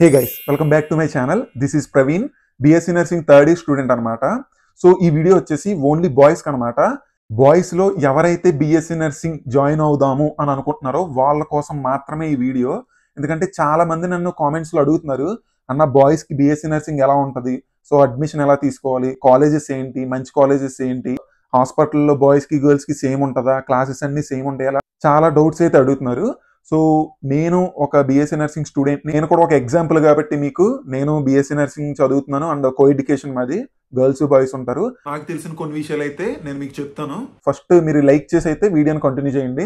Hey guys, welcome back to my channel. This is Praveen, BSc nursing third year student అనమాట. So ఈ video వచ్చేసి only బాయ్స్కి అనమాట. బాయ్స్లో ఎవరైతే బిఎస్సీ నర్సింగ్ జాయిన్ అవుదాము అని అనుకుంటున్నారో వాళ్ళ కోసం మాత్రమే ఈ వీడియో. ఎందుకంటే చాలా మంది నన్ను కామెంట్స్లో అడుగుతున్నారు, అన్న బాయ్స్కి బిఎస్సీ నర్సింగ్ ఎలా ఉంటుంది, సో అడ్మిషన్ ఎలా తీసుకోవాలి, కాలేజెస్ ఏంటి, మంచి కాలేజెస్ ఏంటి, హాస్పిటల్లో బాయ్స్కి గర్ల్స్కి సేమ్ ఉంటుందా, క్లాసెస్ అన్ని సేమ్ ఉంటాయి, అలా చాలా డౌట్స్ అయితే అడుగుతున్నారు. సో నేను ఒక బిఎస్సీ నర్సింగ్ స్టూడెంట్, నేను కూడా ఒక ఎగ్జాంపుల్ కాబట్టి మీకు, నేను బిఎస్సీ నర్సింగ్ చదువుతున్నాను అండ్ కో ఎడ్యుకేషన్ మాది, గర్ల్స్ బాయ్స్ ఉంటారు. నాకు తెలిసిన కొన్ని విషయాలు అయితే నేను మీకు చెప్తాను. ఫస్ట్ మీరు లైక్ చేసి అయితే వీడియోని కంటిన్యూ చేయండి.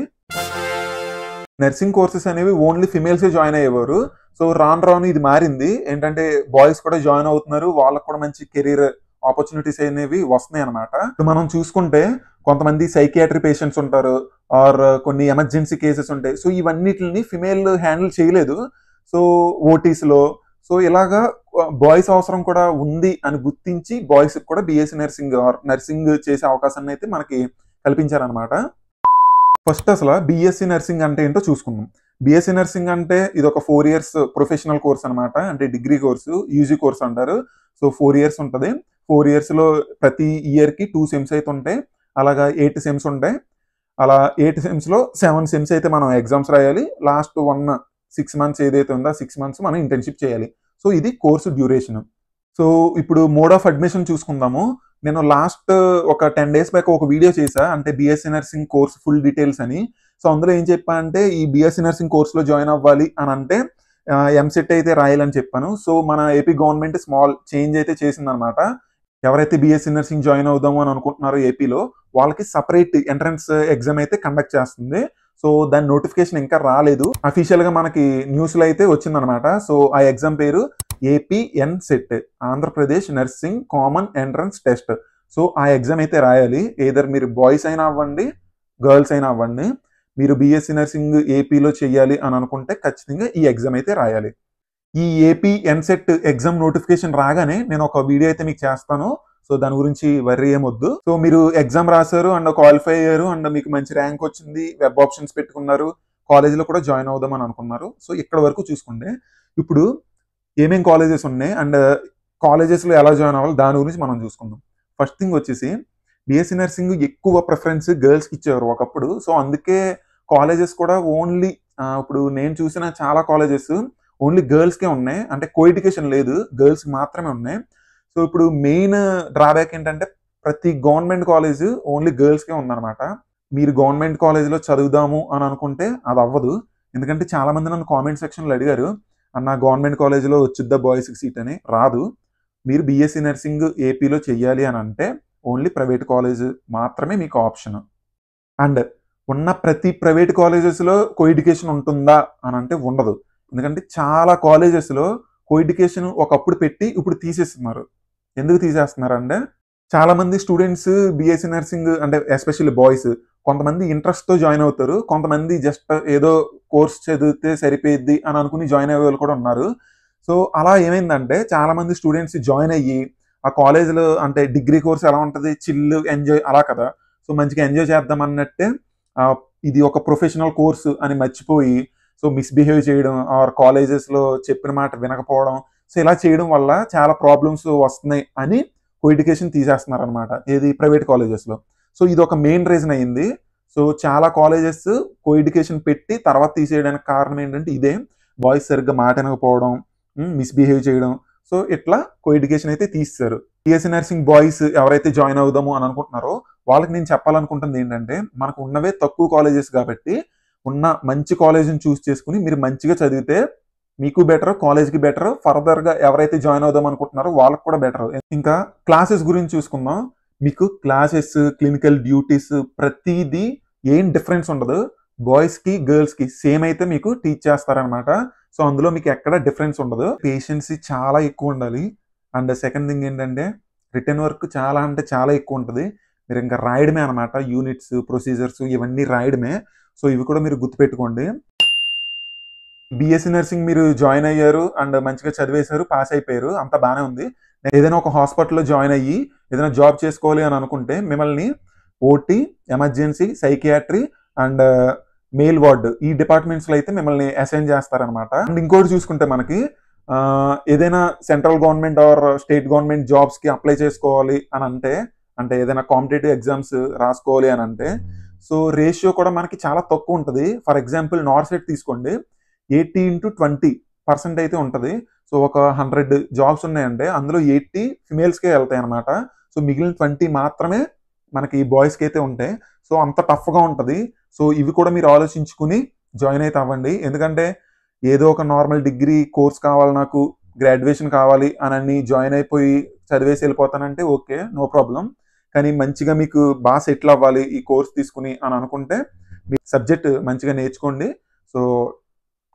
నర్సింగ్ కోర్సెస్ అనేవి ఓన్లీ ఫిమేల్సే జాయిన్ అయ్యేవారు. సో రాను ఇది మారింది. ఏంటంటే బాయ్స్ కూడా జాయిన్ అవుతున్నారు, వాళ్ళకు కూడా మంచి కెరీర్ ఆపర్చునిటీస్ అనేవి వస్తున్నాయి అనమాట. మనం చూసుకుంటే కొంతమంది సైకియాట్రీ పేషెంట్స్ ఉంటారు, ఆర్ కొన్ని ఎమర్జెన్సీ కేసెస్ ఉంటాయి. సో ఇవన్నిటిని ఫిమేల్ హ్యాండిల్ చేయలేదు. సో ఓటీస్లో సో ఇలాగా బాయ్స్ అవసరం కూడా ఉంది అని గుర్తించి బాయ్స్ కూడా బిఎస్సీ నర్సింగ్ ఆర్ నర్సింగ్ చేసే అవకాశాన్ని అయితే మనకి కల్పించారనమాట. ఫస్ట్ అసలు బిఎస్సీ నర్సింగ్ అంటే ఏంటో చూసుకుందాం. బిఎస్సీ నర్సింగ్ అంటే ఇది ఒక 4 years ప్రొఫెషనల్ కోర్స్ అనమాట. అంటే డిగ్రీ కోర్సు, యూజీ కోర్స్ అంటారు. సో 4 years ఉంటుంది. 4 yearsలో ప్రతి ఇయర్కి 2 సెమ్స్ అయితే ఉంటాయి. అలాగా 8 సెమ్స్ ఉంటాయి. అలా 8 సెమ్స్లో 7 సెమ్స్ అయితే మనం ఎగ్జామ్స్ రాయాలి. లాస్ట్ 6 months ఏదైతే ఉందో 6 months మనం ఇంటర్న్షిప్ చేయాలి. సో ఇది కోర్సు డ్యూరేషన్. సో ఇప్పుడు మోడ్ ఆఫ్ అడ్మిషన్ చూసుకుందాము. నేను లాస్ట్ ఒక 10 days బ్యాక్ ఒక వీడియో చేశా, అంటే BSc nursing course full details అని. సో అందులో ఏం చెప్పా అంటే, ఈ బిఎస్సీ నర్సింగ్ కోర్సులో జాయిన్ అవ్వాలి అని అంటే ఎంసెట్ అయితే రాయాలని చెప్పాను. సో మన ఏపీ గవర్నమెంట్ స్మాల్ చేంజ్ అయితే చేసిందనమాట. ఎవరైతే బిఎస్సీ నర్సింగ్ జాయిన్ అవుదాము అని అనుకుంటున్నారో ఏపీలో, వాళ్ళకి సపరేట్ ఎంట్రన్స్ ఎగ్జామ్ అయితే కండక్ట్ చేస్తుంది. సో దాని నోటిఫికేషన్ ఇంకా రాలేదు. అఫీషియల్గా మనకి న్యూస్లో అయితే వచ్చిందనమాట. సో ఆ ఎగ్జామ్ పేరు APNSET, Andhra Pradesh nursing common entrance test. So ఆ ఎగ్జామ్ అయితే రాయాలి. ఏదర్ మీరు బాయ్స్ అయినా అవ్వండి, గర్ల్స్ అయినా అవ్వండి. మీరు బిఎస్సీ నర్సింగ్ ఏపీలో చెయ్యాలి అని అనుకుంటే ఖచ్చితంగా ఈ ఎగ్జామ్ అయితే రాయాలి. ఈ APNSET ఎగ్జామ్ నోటిఫికేషన్ రాగానే నేను ఒక వీడియో అయితే మీకు చేస్తాను. సో దాని గురించి వర్రీ ఏమొద్దు. సో మీరు ఎగ్జామ్ రాశారు అండ్ క్వాలిఫై అయ్యారు అండ్ మీకు మంచి ర్యాంక్ వచ్చింది, వెబ్ ఆప్షన్స్ పెట్టుకున్నారు, కాలేజీలో కూడా జాయిన్ అవుదామని అనుకున్నారు. సో ఇక్కడ వరకు చూసుకుంటే ఇప్పుడు ఏమేం కాలేజెస్ ఉన్నాయి అండ్ కాలేజెస్లో ఎలా జాయిన్ అవ్వాలి దాని గురించి మనం చూసుకుందాం. ఫస్ట్ థింగ్ వచ్చేసి, బిఎస్సీ నర్సింగ్ ఎక్కువ ప్రిఫరెన్స్ గర్ల్స్కి ఇచ్చేవారు ఒకప్పుడు. సో అందుకే కాలేజెస్ కూడా ఓన్లీ ఇప్పుడు నేను చూసిన చాలా కాలేజెస్ ఓన్లీ గర్ల్స్కే ఉన్నాయి. అంటే కో ఎడ్యుకేషన్ లేదు, గర్ల్స్ మాత్రమే ఉన్నాయి. సో ఇప్పుడు మెయిన్ డ్రాబ్యాక్ ఏంటంటే, ప్రతి గవర్నమెంట్ కాలేజ్ ఓన్లీ గర్ల్స్కే ఉందన్నమాట. మీరు గవర్నమెంట్ కాలేజ్లో చదువుదాము అని అనుకుంటే అది అవ్వదు. ఎందుకంటే చాలా మంది నన్ను కామెంట్ సెక్షన్లో అడిగారు, అన్న గవర్నమెంట్ కాలేజ్లో వచ్చిద్దా బాయ్స్కి సీట్ అని. రాదు. మీరు బిఎస్సీ నర్సింగ్ ఏపీలో చెయ్యాలి అని అంటే ఓన్లీ ప్రైవేట్ కాలేజ్ మాత్రమే మీకు ఆప్షన్. అండ్ ఉన్న ప్రతి ప్రైవేట్ కాలేజెస్లో కో ఎడ్యుకేషన్ ఉంటుందా అని అంటే ఉండదు. ఎందుకంటే చాలా కాలేజెస్లో కో ఎడ్యుకేషన్ ఒకప్పుడు పెట్టి ఇప్పుడు తీసేస్తున్నారు. ఎందుకు తీసేస్తున్నారు అంటే, చాలా మంది స్టూడెంట్స్ బిఎస్సీ నర్సింగ్ అంటే ఎస్పెషల్లీ బాయ్స్ కొంతమంది ఇంట్రెస్ట్తో జాయిన్ అవుతారు, కొంతమంది జస్ట్ ఏదో కోర్స్ చదివితే సరిపోయిద్ది అని అనుకుని జాయిన్ అయ్యే వాళ్ళు కూడా ఉన్నారు. సో అలా ఏమైందంటే, చాలా మంది స్టూడెంట్స్ జాయిన్ అయ్యి ఆ కాలేజ్లో అంటే డిగ్రీ కోర్స్ ఎలా ఉంటుంది, చిల్ ఎంజాయ్ అలా కదా. సో మంచిగా ఎంజాయ్ చేద్దాం అన్నట్టే ఇది ఒక ప్రొఫెషనల్ కోర్సు అని మర్చిపోయి సో మిస్బిహేవ్ చేయడం ఆర్ కాలేజెస్లో చెప్పిన మాట వినకపోవడం, సో ఇలా చేయడం వల్ల చాలా ప్రాబ్లమ్స్ వస్తున్నాయి అని కో ఎడ్యుకేషన్ తీసేస్తున్నారు అనమాట, ఏది ప్రైవేట్ కాలేజెస్లో. సో ఇది ఒక మెయిన్ రీజన్ అయింది. సో చాలా కాలేజెస్ కో ఎడ్యుకేషన్ పెట్టి తర్వాత తీసేయడానికి కారణం ఏంటంటే ఇదే, బాయ్స్ సరిగ్గా మాట వినకపోవడం, మిస్బిహేవ్ చేయడం. సో ఇట్లా కో ఎడ్యుకేషన్ అయితే తీస్తారు. బిఎస్సీ నర్సింగ్ బాయ్స్ ఎవరైతే జాయిన్ అవుదాము అని అనుకుంటున్నారో వాళ్ళకి నేను చెప్పాలనుకుంటుంది ఏంటంటే, మనకు ఉన్నవే తక్కువ కాలేజెస్ కాబట్టి ఉన్న మంచి కాలేజీని చూస్ చేసుకుని మీరు మంచిగా చదివితే మీకు బెటర్, కాలేజ్కి బెటర్, ఫర్దర్గా ఎవరైతే జాయిన్ అవుదాం అనుకుంటున్నారో వాళ్ళకి కూడా బెటర్. ఇంకా క్లాసెస్ గురించి చూసుకుందాం. మీకు క్లాసెస్, క్లినికల్ డ్యూటీస్ ప్రతిదీ ఏం డిఫరెన్స్ ఉండదు. బాయ్స్కి గర్ల్స్కి సేమ్ అయితే మీకు టీచ్ చేస్తారనమాట. సో అందులో మీకు ఎక్కడ డిఫరెన్స్ ఉండదు. పేషెన్సీ చాలా ఎక్కువ ఉండాలి. అండ్ సెకండ్ థింగ్ ఏంటంటే, రిటర్న్ వర్క్ చాలా అంటే చాలా ఎక్కువ ఉంటుంది. మీరు ఇంకా రాయడమే అనమాట, యూనిట్స్, ప్రొసీజర్స్ ఇవన్నీ రాయడమే. సో ఇవి కూడా మీరు గుర్తుపెట్టుకోండి. బిఎస్సీ నర్సింగ్ మీరు జాయిన్ అయ్యారు అండ్ మంచిగా చదివేశారు, పాస్ అయిపోయారు, అంత బాగానే ఉంది. ఏదైనా ఒక హాస్పిటల్లో జాయిన్ అయ్యి ఏదైనా జాబ్ చేసుకోవాలి అని అనుకుంటే మిమ్మల్ని OT, emergency, psychiatry and mail ward ఈ డిపార్ట్మెంట్స్లో అయితే మిమ్మల్ని అసైన్ చేస్తారనమాట. అండ్ ఇంకోటి చూసుకుంటే మనకి ఏదైనా central government or state government జాబ్స్కి అప్లై చేసుకోవాలి అని అంటే ఏదైనా కాంపిటేటివ్ ఎగ్జామ్స్ రాసుకోవాలి అని అంటే సో రేషియో కూడా మనకి చాలా తక్కువ ఉంటుంది. ఫర్ ఎగ్జాంపుల్ నార్త్ సెట్ తీసుకోండి, 80-20% అయితే ఉంటుంది. సో ఒక 100 జాబ్స్ ఉన్నాయంటే అందులో 80 ఫిమేల్స్కే వెళ్తాయి అనమాట. సో మిగిలిన 20 మాత్రమే మనకి బాయ్స్కి అయితే ఉంటాయి. సో అంత టఫ్గా ఉంటుంది. సో ఇవి కూడా మీరు ఆలోచించుకుని జాయిన్ అయితే అవ్వండి. ఎందుకంటే ఏదో ఒక నార్మల్ డిగ్రీ కోర్స్ కావాలి, నాకు గ్రాడ్యుయేషన్ కావాలి అని జాయిన్ అయిపోయి చదివేసి వెళ్ళిపోతానంటే ఓకే, నో ప్రాబ్లం. కానీ మంచిగా మీకు బాగా సెటిల్ అవ్వాలి ఈ కోర్స్ తీసుకుని అని అనుకుంటే మీ సబ్జెక్ట్ మంచిగా నేర్చుకోండి. సో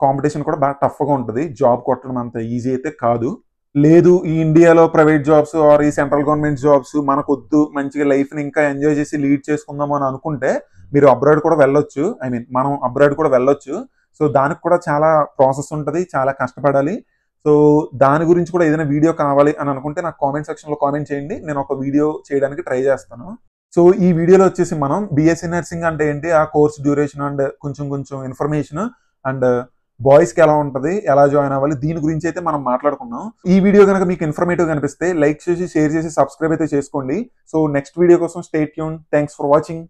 కాంపిటీషన్ కూడా బాగా టఫ్గా ఉంటుంది. జాబ్ కొట్టడం అంత ఈజీ అయితే కాదు. లేదు ఈ ఇండియాలో ప్రైవేట్ జాబ్స్ ఆర్ ఈ సెంట్రల్ గవర్నమెంట్ జాబ్స్ మనకొద్దు, మంచిగా లైఫ్ని ఇంకా ఎంజాయ్ చేసి లీడ్ చేసుకుందాం అని అనుకుంటే మీరు అబ్రాడ్ కూడా వెళ్ళొచ్చు. మనం అబ్రాడ్ కూడా వెళ్ళొచ్చు. సో దానికి కూడా చాలా ప్రాసెస్ ఉంటుంది, చాలా కష్టపడాలి. సో దాని గురించి కూడా ఏదైనా వీడియో కావాలి అని అనుకుంటే నాకు కామెంట్ సెక్షన్లో కామెంట్ చేయండి, నేను ఒక వీడియో చేయడానికి ట్రై చేస్తాను. సో ఈ వీడియోలో వచ్చేసి మనం బీఎస్సీ నర్సింగ్ అంటే ఏంటి, ఆ కోర్స్ డ్యూరేషన్ అండ్ కొంచెం ఇన్ఫర్మేషన్ అండ్ బాయ్స్కి ఎలా ఉంటుంది, ఎలా జాయిన్ అవ్వాలి, దీని గురించి అయితే మనం మాట్లాడుకున్నాం. ఈ వీడియో కనుక మీకు ఇన్ఫర్మేటివ్ కనిపిస్తే లైక్ చేసి, షేర్ చేసి, సబ్స్క్రైబ్ అయితే చేసుకోండి. సో నెక్స్ట్ వీడియో కోసం stay tune. Thanks for watching.